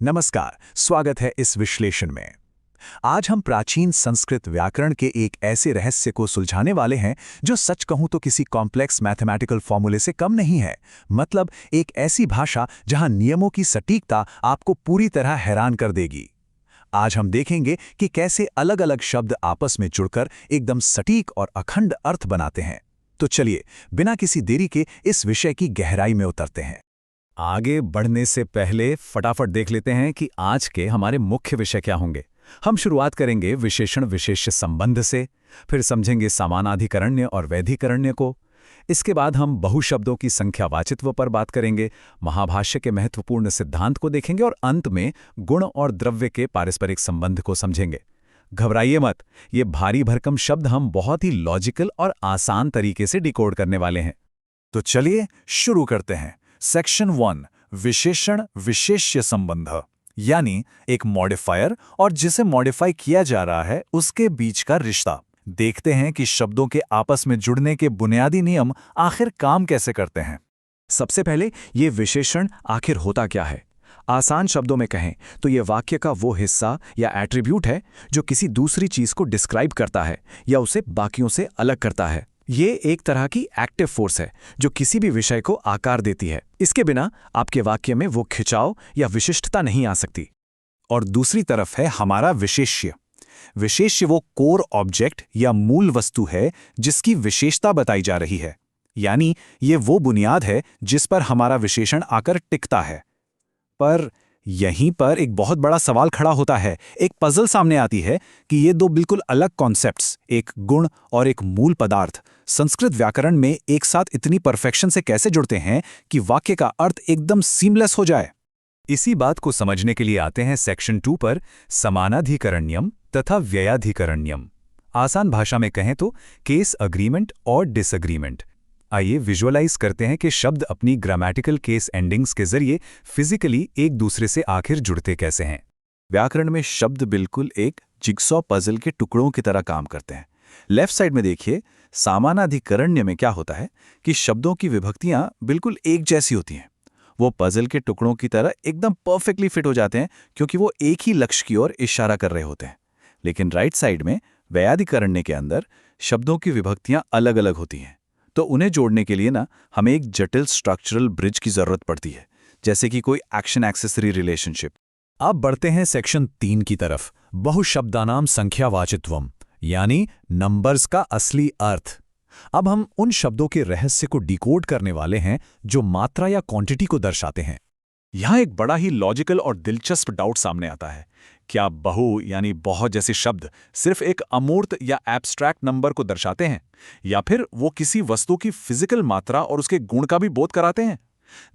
नमस्कार, स्वागत है इस विश्लेषण में। आज हम प्राचीन संस्कृत व्याकरण के एक ऐसे रहस्य को सुलझाने वाले हैं जो सच कहूं तो किसी कॉम्प्लेक्स मैथमेटिकल फॉर्मूले से कम नहीं है। मतलब एक ऐसी भाषा जहां नियमों की सटीकता आपको पूरी तरह हैरान कर देगी। आज हम देखेंगे कि कैसे अलग-अलग शब्द आपस में जुड़कर एकदम सटीक और अखंड अर्थ बनाते हैं। तो चलिए, बिना किसी देरी के इस विषय की गहराई में उतरते हैं। आगे बढ़ने से पहले फटाफट देख लेते हैं कि आज के हमारे मुख्य विषय क्या होंगे। हम शुरुआत करेंगे विशेषण विशेष्य संबंध से, फिर समझेंगे समानाधिकरण्य और वैधिकरण्य को। इसके बाद हम बहुशब्दों की संख्यावाचित्व पर बात करेंगे, महाभाष्य के महत्वपूर्ण सिद्धांत को देखेंगे और अंत में गुण और द्रव्य के पारस्परिक संबंध को समझेंगे। घबराइए मत, ये भारी भरकम शब्द हम बहुत ही लॉजिकल और आसान तरीके से डिकोड करने वाले हैं। तो चलिए शुरू करते हैं। सेक्शन 1, विशेषण विशेष्य संबंध, यानी एक मॉडिफायर और जिसे मॉडिफाई किया जा रहा है उसके बीच का रिश्ता। देखते हैं कि शब्दों के आपस में जुड़ने के बुनियादी नियम आखिर काम कैसे करते हैं। सबसे पहले ये विशेषण आखिर होता क्या है? आसान शब्दों में कहें तो ये वाक्य का वो हिस्सा या एट्रीब्यूट है जो किसी दूसरी चीज को डिस्क्राइब करता है या उसे बाकियों से अलग करता है। ये एक तरह की एक्टिव फोर्स है जो किसी भी विषय को आकार देती है। इसके बिना आपके वाक्य में वो खिंचाव या विशिष्टता नहीं आ सकती। और दूसरी तरफ है हमारा विशेष्य। विशेष्य वो कोर ऑब्जेक्ट या मूल वस्तु है जिसकी विशेषता बताई जा रही है, यानी ये वो बुनियाद है जिस पर हमारा विशेषण आकर टिकता है। पर यहीं पर एक बहुत बड़ा सवाल खड़ा होता है, एक पजल सामने आती है कि ये दो बिल्कुल अलग कॉन्सेप्ट्स, एक गुण और एक मूल पदार्थ, संस्कृत व्याकरण में एक साथ इतनी परफेक्शन से कैसे जुड़ते हैं कि वाक्य का अर्थ एकदम सीमलेस हो जाए। इसी बात को समझने के लिए आते हैं सेक्शन 2 पर, समानाधिकरण्यम तथा व्ययाधिकरण्यम। आसान भाषा में कहें तो केस अग्रीमेंट और डिसअग्रीमेंट। आइए विजुअलाइज करते हैं कि शब्द अपनी ग्रामेटिकल केस एंडिंग्स के जरिए फिजिकली एक दूसरे से आखिर जुड़ते कैसे हैं। व्याकरण में शब्द बिल्कुल एक जिगसॉ पजल के टुकड़ों की तरह काम करते हैं। लेफ्ट साइड में देखिए, समानाधिकरण्य में क्या होता है कि शब्दों की विभक्तियां बिल्कुल एक जैसी होती हैं। वो पजल के टुकड़ों की तरह एकदम परफेक्टली फिट हो जाते हैं क्योंकि वो एक ही लक्ष्य की ओर इशारा कर रहे होते हैं। लेकिन राइट साइड में व्ययाधिकरण्य के अंदर शब्दों की विभक्तियां अलग अलग होती हैं, तो उन्हें जोड़ने के लिए हमें एक जटिल स्ट्रक्चरल ब्रिज की जरूरत पड़ती है, जैसे कि कोई एक्शन एक्सेसरी रिलेशनशिप। अब बढ़ते हैं सेक्शन 3 की तरफ, बहुशब्दानाम संख्यावाचित्वम, यानी नंबर्स का असली अर्थ। अब हम उन शब्दों के रहस्य को डिकोड करने वाले हैं जो मात्रा या क्वांटिटी को दर्शाते हैं। यहां एक बड़ा ही लॉजिकल और दिलचस्प डाउट सामने आता है। क्या बहु यानी बहुत जैसे शब्द सिर्फ एक अमूर्त या एब्स्ट्रैक्ट नंबर को दर्शाते हैं, या फिर वो किसी वस्तु की फिजिकल मात्रा और उसके गुण का भी बोध कराते हैं?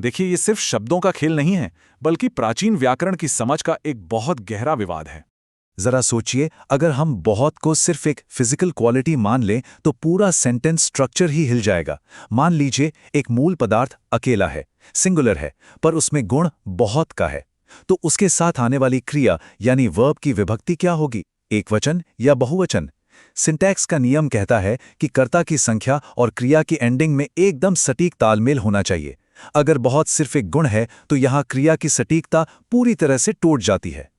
देखिए, ये सिर्फ शब्दों का खेल नहीं है, बल्कि प्राचीन व्याकरण की समझ का एक बहुत गहरा विवाद है। जरा सोचिए, अगर हम बहुत को सिर्फ एक फिजिकल क्वालिटी मान लें तो पूरा सेंटेंस स्ट्रक्चर ही हिल जाएगा। मान लीजिए एक मूल पदार्थ अकेला है, सिंगुलर है, पर उसमें गुण बहुत का है, तो उसके साथ आने वाली क्रिया यानी वर्ब की विभक्ति क्या होगी, एकवचन या बहुवचन? सिंटैक्स का नियम कहता है कि कर्ता की संख्या और क्रिया की एंडिंग में एकदम सटीक तालमेल होना चाहिए। अगर बहुत सिर्फ एक गुण है तो यहाँ क्रिया की सटीकता पूरी तरह से टूट जाती है।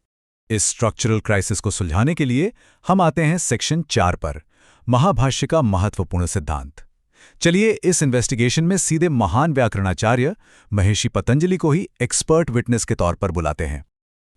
इस स्ट्रक्चरल क्राइसिस को सुलझाने के लिए हम आते हैं सेक्शन 4 पर, महाभाष्य का महत्वपूर्ण सिद्धांत। चलिए इस इन्वेस्टिगेशन में सीधे महान व्याकरणाचार्य महर्षि पतंजलि को ही एक्सपर्ट विटनेस के तौर पर बुलाते हैं।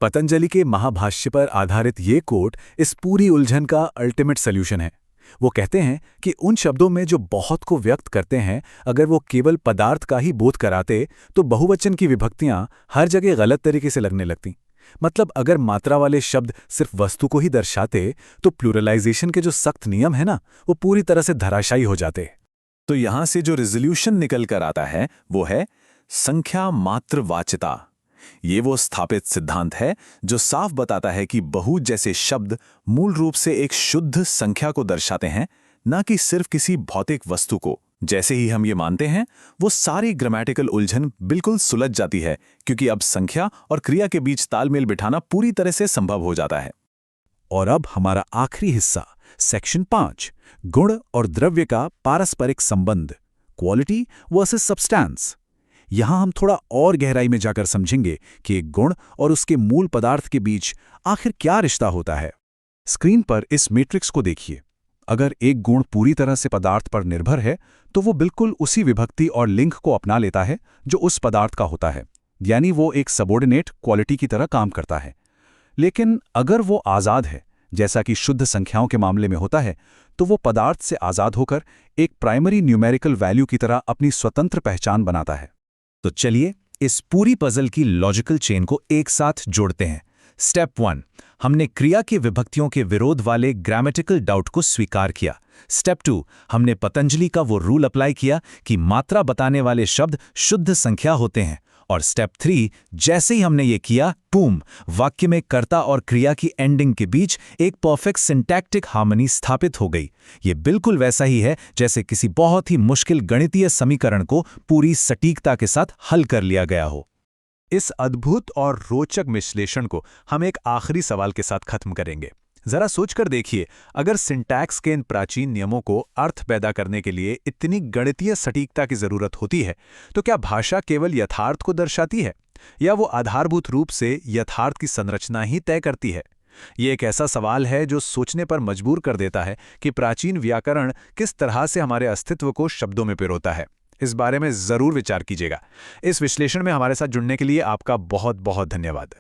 पतंजलि के महाभाष्य पर आधारित ये कोट इस पूरी उलझन का अल्टीमेट सॉल्यूशन है। वो कहते हैं कि उन शब्दों में जो बहुत को व्यक्त करते हैं, अगर वो केवल पदार्थ का ही बोध कराते तो बहुवचन की विभक्तियां हर जगह गलत तरीके से लगने लगती। मतलब अगर मात्रा वाले शब्द सिर्फ वस्तु को ही दर्शाते तो प्लूरलाइजेशन के जो सख्त नियम है वो पूरी तरह से धराशायी हो जाते। तो यहां से जो रिजोल्यूशन निकल कर आता है वो है संख्या मात्र वाचिता। ये वो स्थापित सिद्धांत है जो साफ बताता है कि बहु जैसे शब्द मूल रूप से एक शुद्ध संख्या को दर्शाते हैं, न कि सिर्फ किसी भौतिक वस्तु को। जैसे ही हम ये मानते हैं, वो सारी ग्रामेटिकल उलझन बिल्कुल सुलझ जाती है, क्योंकि अब संख्या और क्रिया के बीच तालमेल बिठाना पूरी तरह से संभव हो जाता है। और अब हमारा आखिरी हिस्सा, सेक्शन 5, गुण और द्रव्य का पारस्परिक संबंध, क्वालिटी वर्सेस सब्सटेंस। यहाँ हम थोड़ा और गहराई में जाकर समझेंगे कि एक गुण और उसके मूल पदार्थ के बीच आखिर क्या रिश्ता होता है। स्क्रीन पर इस मैट्रिक्स को देखिए। अगर एक गुण पूरी तरह से पदार्थ पर निर्भर है तो वो बिल्कुल उसी विभक्ति और लिंक को अपना लेता है जो उस पदार्थ का होता है, यानी वो एक सबॉर्डिनेट क्वालिटी की तरह काम करता है। लेकिन अगर वो आज़ाद है, जैसा कि शुद्ध संख्याओं के मामले में होता है, तो वो पदार्थ से आज़ाद होकर एक प्राइमरी न्यूमेरिकल वैल्यू की तरह अपनी स्वतंत्र पहचान बनाता है। तो चलिए इस पूरी पजल की लॉजिकल चेन को एक साथ जोड़ते हैं। स्टेप 1, हमने क्रिया की विभक्तियों के विरोध वाले ग्रामेटिकल डाउट को स्वीकार किया। स्टेप 2, हमने पतंजलि का वो रूल अप्लाई किया कि मात्रा बताने वाले शब्द शुद्ध संख्या होते हैं। और स्टेप 3, जैसे ही हमने ये किया, बूम, वाक्य में कर्ता और क्रिया की एंडिंग के बीच एक परफेक्ट सिंटैक्टिक हार्मनी स्थापित हो गई। ये बिल्कुल वैसा ही है जैसे किसी बहुत ही मुश्किल गणितीय समीकरण को पूरी सटीकता के साथ हल कर लिया गया हो। इस अद्भुत और रोचक विश्लेषण को हम एक आखिरी सवाल के साथ खत्म करेंगे। जरा सोचकर देखिए, अगर सिंटैक्स के इन प्राचीन नियमों को अर्थ पैदा करने के लिए इतनी गणितीय सटीकता की जरूरत होती है, तो क्या भाषा केवल यथार्थ को दर्शाती है या वो आधारभूत रूप से यथार्थ की संरचना ही तय करती है? ये एक ऐसा सवाल है जो सोचने पर मजबूर कर देता है कि प्राचीन व्याकरण किस तरह से हमारे अस्तित्व को शब्दों में पिरोता है। इस बारे में जरूर विचार कीजिएगा। इस विश्लेषण में हमारे साथ जुड़ने के लिए आपका बहुत बहुत धन्यवाद।